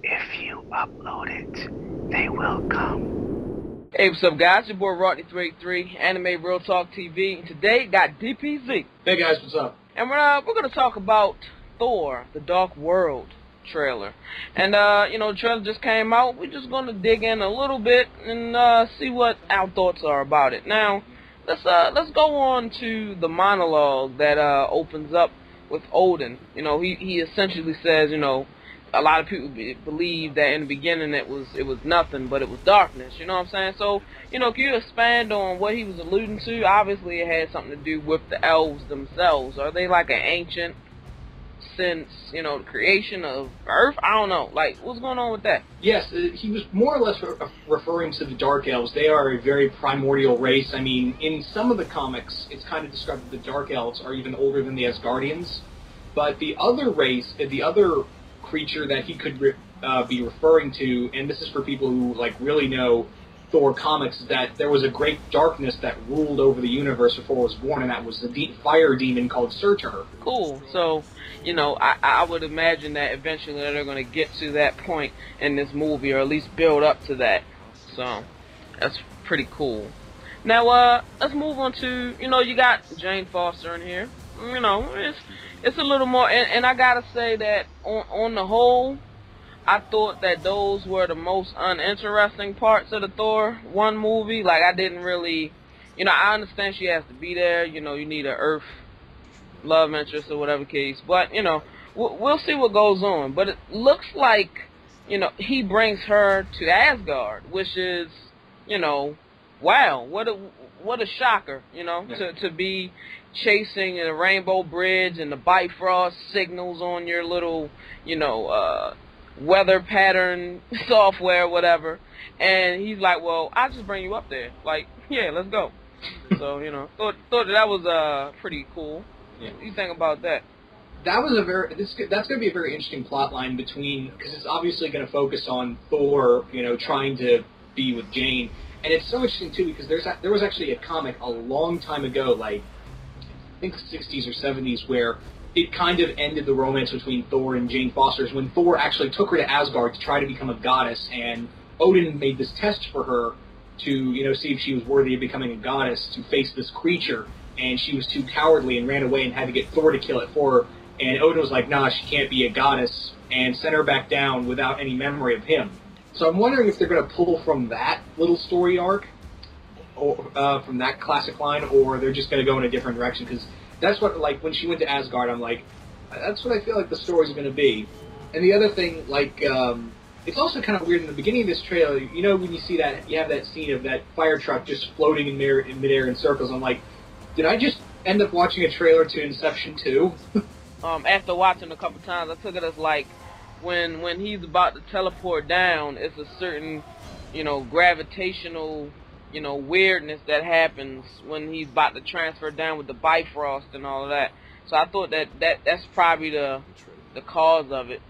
If you upload it, they will come. Hey, what's up, guys? Your boy Rodney383, Anime Real Talk TV. Today, got DPZ. Hey, guys, what's up? And we're going to talk about Thor, The Dark World trailer. And, the trailer just came out. We're just going to dig in a little bit and see what our thoughts are about it. Now, let's go on to the monologue that opens up with Odin. He essentially says, a lot of people believe that in the beginning it was nothing, but it was darkness. You know what I'm saying? So, can you expand on what he was alluding to? Obviously, it had something to do with the elves themselves. Are they like an ancient since, the creation of Earth? I don't know. Like, what's going on with that? Yes, he was more or less referring to the Dark Elves. They are a very primordial race. I mean, in some of the comics, it's kind of described that the Dark Elves are even older than the Asgardians. But the other race, the other creature that he could be referring to, and this is for people who really know Thor comics, that there was a great darkness that ruled over the universe before it was born, and that was the fire demon called Surtur. Cool. So, I would imagine that eventually they're going to get to that point in this movie, or at least build up to that. So, that's pretty cool. Now, let's move on to, you got Jane Foster in here. It's a little more, and I gotta say that on the whole, I thought that those were the most uninteresting parts of the Thor 1 movie. Like, I didn't really, I understand she has to be there, you need an Earth love interest or whatever case, but, we'll see what goes on. But it looks like, he brings her to Asgard, which is, wow, what a shocker, to be chasing a rainbow bridge and the Bifrost signals on your little, weather pattern software, whatever. And he's like, well, I'll just bring you up there. Like, yeah, let's go. So, thought that was pretty cool. Yeah. What do you think about that? That was that's going to be a very interesting plot line between, because it's obviously going to focus on Thor, trying to be with Jane. And it's so interesting, too, because there was actually a comic a long time ago, I think 60s or 70s, where it kind of ended the romance between Thor and Jane Foster's when Thor actually took her to Asgard to try to become a goddess, and Odin made this test for her to, see if she was worthy of becoming a goddess to face this creature, and she was too cowardly and ran away and had to get Thor to kill it for her, and Odin was like, nah, she can't be a goddess, and sent her back down without any memory of him. So I'm wondering if they're going to pull from that little story arc, or from that classic line, or they're just going to go in a different direction, because that's what, when she went to Asgard, I'm like, that's what I feel like the story's going to be. And the other thing, it's also kind of weird in the beginning of this trailer, when you see that, you have that scene of that fire truck just floating in midair in circles, I'm like, did I just end up watching a trailer to Inception 2? After watching a couple times, I took it as when he's about to teleport down, it's a certain, gravitational, weirdness that happens when he's about to transfer down with the Bifrost and all of that. So I thought that's probably the cause of it.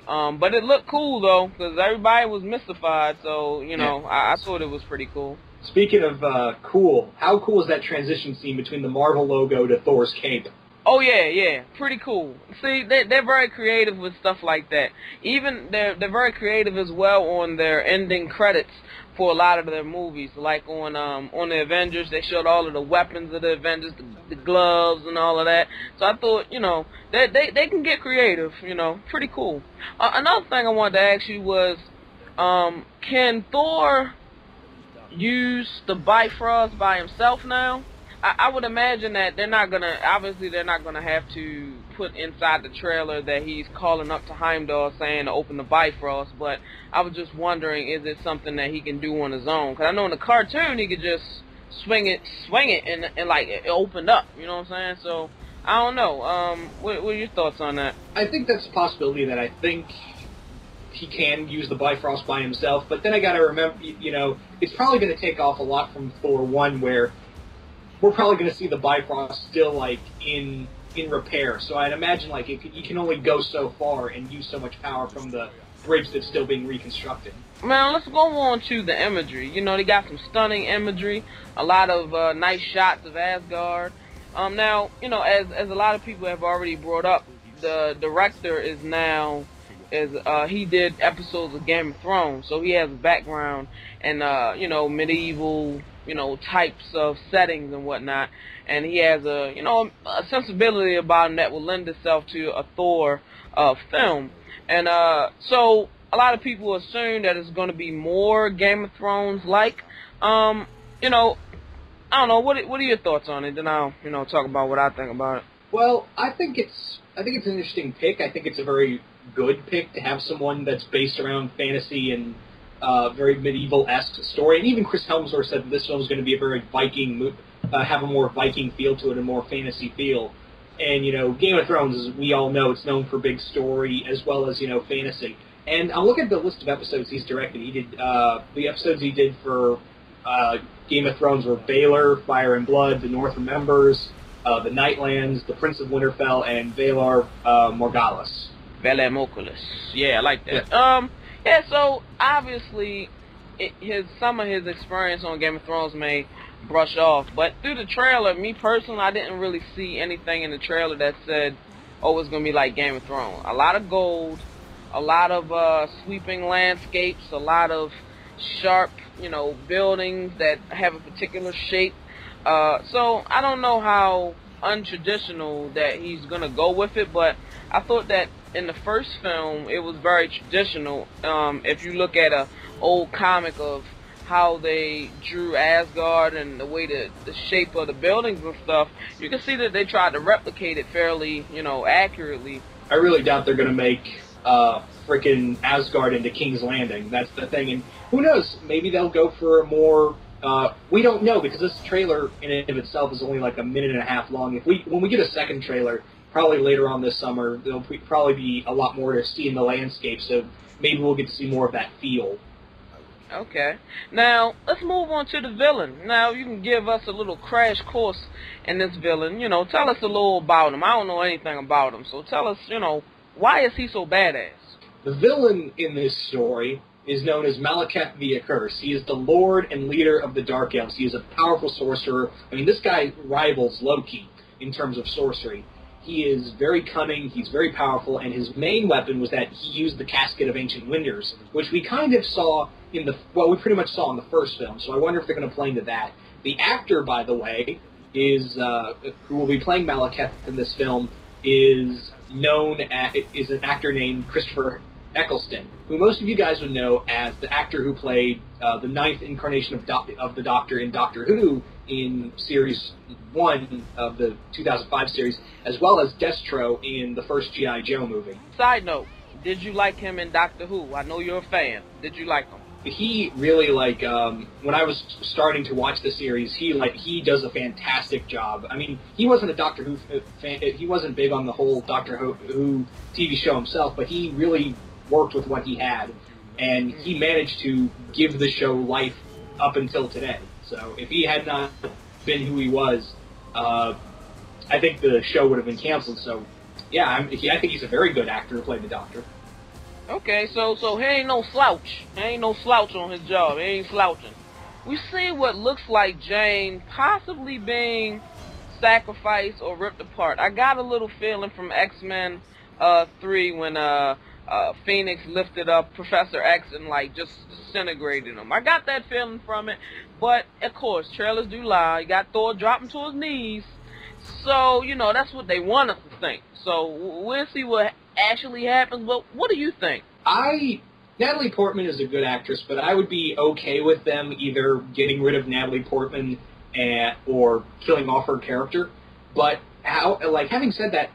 But it looked cool, though, because everybody was mystified, so, I thought it was pretty cool. Speaking of cool, how cool is that transition scene between the Marvel logo to Thor's cape? Oh yeah, pretty cool. See, they're very creative with stuff like that. Even they're very creative as well on their ending credits for a lot of their movies. Like on the Avengers, they showed all of the weapons of the Avengers, the gloves and all of that. So I thought, they can get creative. Pretty cool. Another thing I wanted to ask you was, can Thor use the Bifrost by himself now? I would imagine that they're not gonna have to put inside the trailer that he's calling up to Heimdall saying to open the Bifrost, but I was just wondering, is it something that he can do on his own? Because I know in the cartoon he could just swing it, and it opened up, you know what I'm saying? So, I don't know, what are your thoughts on that? I think that's a possibility that I think he can use the Bifrost by himself, but then I gotta remember, it's probably gonna take off a lot from Thor 1, where we're probably going to see the Bifrost still, in repair. So I'd imagine, you can only go so far and use so much power from the bridge that's still being reconstructed. Man, let's go on to the imagery. They got some stunning imagery, a lot of nice shots of Asgard. Now, as a lot of people have already brought up, the director is now is he did episodes of Game of Thrones, so he has a background in you know, medieval, you know, types of settings and whatnot, and he has a, you know, a sensibility about him that will lend itself to a Thor film. And so a lot of people assume that it's going to be more Game of Thrones like. You know, I don't know. What are your thoughts on it? Then I'll, you know, talk about what I think about it. Well, I think it's an interesting pick. I think it's a very good pick to have someone that's based around fantasy and very medieval-esque story. And even Chris Hemsworth said that this film is going to be a very Viking, have a more Viking feel to it, a more fantasy feel. And, you know, Game of Thrones, as we all know, it's known for big story as well as, you know, fantasy. And I'm looking at the list of episodes he's directed. He did the episodes he did for Game of Thrones were Baelor, Fire and Blood, The North Remembers, The Nightlands, The Prince of Winterfell, and Valar Morghulis. Valar Morghulis. Yeah, I like that. Yeah. Yeah, so obviously some of his experience on Game of Thrones may brush off, but through the trailer, me personally, I didn't really see anything in the trailer that said, oh, it's going to be like Game of Thrones. A lot of gold, a lot of sweeping landscapes, a lot of sharp, you know, buildings that have a particular shape. So I don't know how untraditional that he's going to go with it, but I thought that in the first film, it was very traditional. If you look at a old comic of how they drew Asgard and the way the shape of the buildings and stuff, you can see that they tried to replicate it fairly, you know, accurately. I really doubt they're going to make frickin' Asgard into King's Landing. That's the thing. And who knows? Maybe they'll go for a more... we don't know, because this trailer in and of itself is only like a minute and a half long. When we get a second trailer, probably later on this summer, there'll probably be a lot more to see in the landscape, so maybe we'll get to see more of that feel. Okay. Now, let's move on to the villain. Now, you can give us a little crash course in this villain. You know, tell us a little about him. I don't know anything about him, so tell us, you know, why is he so badass? The villain in this story is known as Malekith the Accursed. He is the lord and leader of the Dark Elves. He is a powerful sorcerer. I mean, this guy rivals Loki in terms of sorcery. He is very cunning, he's very powerful, and his main weapon was that he used the Casket of Ancient Wonders, which we kind of saw in we pretty much saw in the first film, so I wonder if they're going to play into that. The actor, by the way, is who will be playing Malekith in this film is an actor named Christopher Eccleston, who most of you guys would know as the actor who played the ninth incarnation of the Doctor in Doctor Who in Series 1 of the 2005 series, as well as Destro in the first G.I. Joe movie. Side note, did you like him in Doctor Who? I know you're a fan. Did you like him? He really, when I was starting to watch the series, he does a fantastic job. I mean, he wasn't a Doctor Who fan, he wasn't big on the whole Doctor Who TV show himself, but he really worked with what he had, and he managed to give the show life up until today. So if he had not been who he was, I think the show would have been canceled. So yeah, I think he's a very good actor to play the Doctor. Okay, so he ain't no slouch. He ain't no slouch on his job. He ain't slouching. We see what looks like Jane possibly being sacrificed or ripped apart. I got a little feeling from X-Men 3 when Phoenix lifted up Professor X and just disintegrated him. I got that feeling from it, but of course trailers do lie. You got Thor dropping to his knees, so you know that's what they want us to think. So we'll see what actually happens. But what do you think? Natalie Portman is a good actress, but I would be okay with them either getting rid of Natalie Portman or killing off her character. But having said that,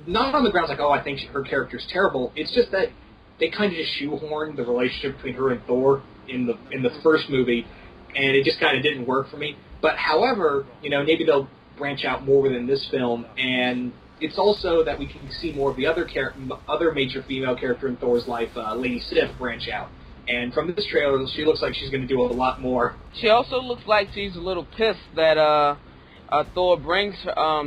not on the grounds I think her character's terrible. It's just that they kind of just shoehorned the relationship between her and Thor in the first movie, and it just kind of didn't work for me. But however, maybe they'll branch out more within this film, and it's also that we can see more of the other major female character in Thor's life, Lady Sif, branch out. And from this trailer, she looks like she's going to do a lot more. She also looks like she's a little pissed that Thor brings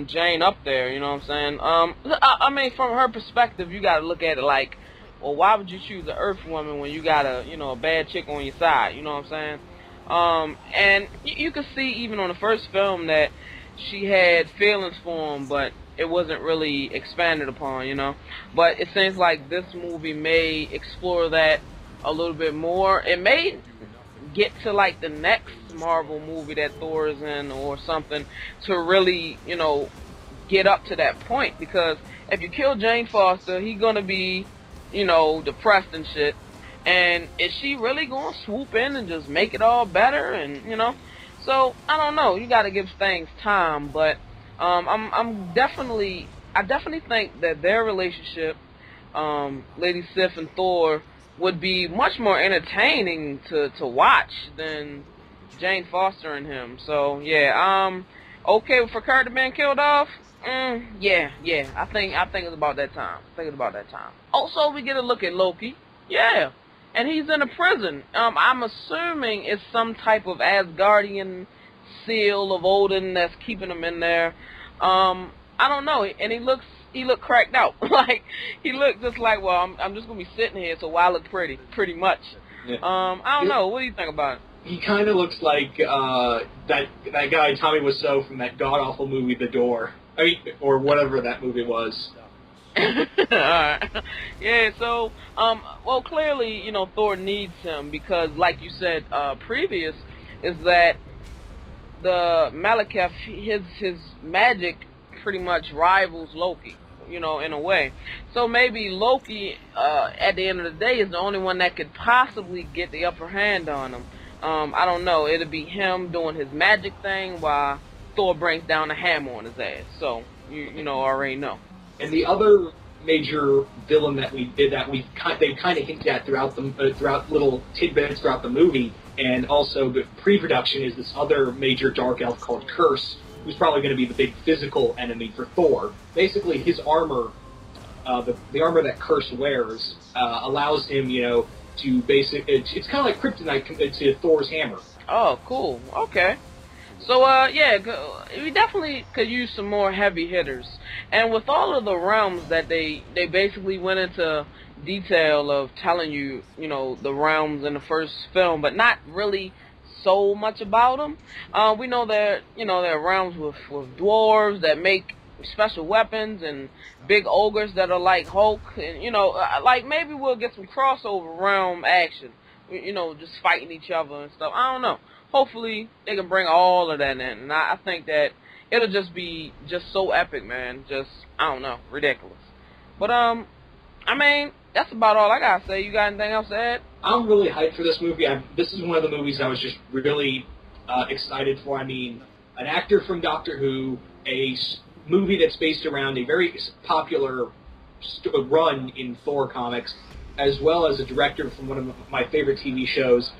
Jane up there, you know what I'm saying? I mean, from her perspective, you got to look at it like, well, why would you choose an Earth woman when you got a bad chick on your side, you know what I'm saying? And you can see even on the first film that she had feelings for him, but it wasn't really expanded upon, you know. But it seems like this movie may explore that a little bit more. It may get to like the next Marvel movie that Thor is in or something to really, you know, get up to that point, because if you kill Jane Foster, he's gonna be, you know, depressed and shit. And is she really gonna swoop in and just make it all better? And you know, so I don't know. You got to give things time, but I definitely think that their relationship, Lady Sif and Thor, would be much more entertaining to watch than Jane Foster and him. So yeah, okay for Kurt being killed off. Yeah. I think it's about that time. Also, we get a look at Loki. Yeah. And he's in a prison. I'm assuming it's some type of Asgardian seal of Odin that's keeping him in there. I don't know. And he looked cracked out. Like, he looked just like, well, I'm just gonna be sitting here, so I look pretty much. Yeah. I don't know. What do you think about it? He kind of looks like that guy Tommy Wiseau from that god awful movie The Door. I mean, or whatever that movie was. Alright. Yeah, so, well, clearly, you know, Thor needs him because, like you said, previous, is that the Malekith, his magic pretty much rivals Loki, you know, in a way. So maybe Loki, at the end of the day, is the only one that could possibly get the upper hand on him. I don't know, it'll be him doing his magic thing while Thor brings down the hammer on his ass. So, you know, already know. And the other major villain that they kind of hinted at throughout little tidbits throughout the movie, and also the pre-production, is this other major dark elf called Curse, who's probably going to be the big physical enemy for Thor. Basically, his armor, the armor that Curse wears, allows him, you know, to it's kind of like kryptonite to Thor's hammer. Oh, cool. Okay. So, yeah, we definitely could use some more heavy hitters. And with all of the realms that they basically went into detail of telling you, you know, the realms in the first film, but not really so much about them. We know that, you know, there are realms with dwarves that make special weapons and big ogres that are like Hulk. And, you know, like maybe we'll get some crossover realm action, you know, just fighting each other and stuff. I don't know. Hopefully, they can bring all of that in. And I think that it'll just be just so epic, man. Just, I don't know, ridiculous. But, I mean, that's about all I gotta say. You got anything else to add? I'm really hyped for this movie. This is one of the movies I was just really excited for. I mean, an actor from Doctor Who, a movie that's based around a very popular run in Thor comics, as well as a director from one of my favorite TV shows.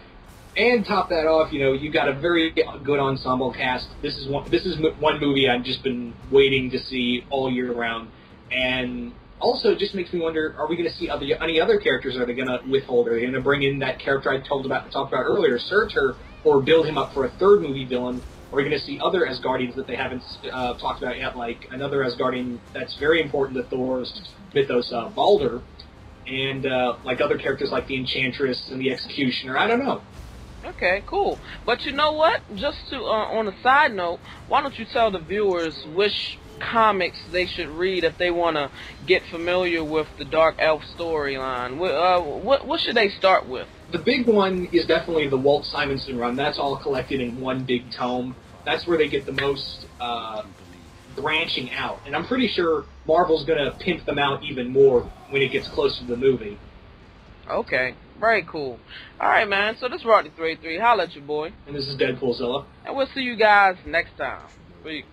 And top that off, you know, you got a very good ensemble cast. This is one movie I've just been waiting to see all year round, and also it just makes me wonder: are we going to see any other characters? Are they going to withhold? Are they going to bring in that character I talked about earlier, Surtur, or build him up for a third movie villain? Are we going to see other Asgardians that they haven't talked about yet, like another Asgardian that's very important to Thor's mythos, Balder, and like other characters like the Enchantress and the Executioner? I don't know. Okay, cool. But you know what? Just to on a side note, why don't you tell the viewers which comics they should read if they want to get familiar with the Dark Elf storyline? What should they start with? The big one is definitely the Walt Simonson run. That's all collected in one big tome. That's where they get the most branching out. And I'm pretty sure Marvel's going to pimp them out even more when it gets closer to the movie. Okay, very cool. Alright, man, so this is Rodney 383. Holla at your boy. And this is Deadpoolzilla. And we'll see you guys next time. Peace.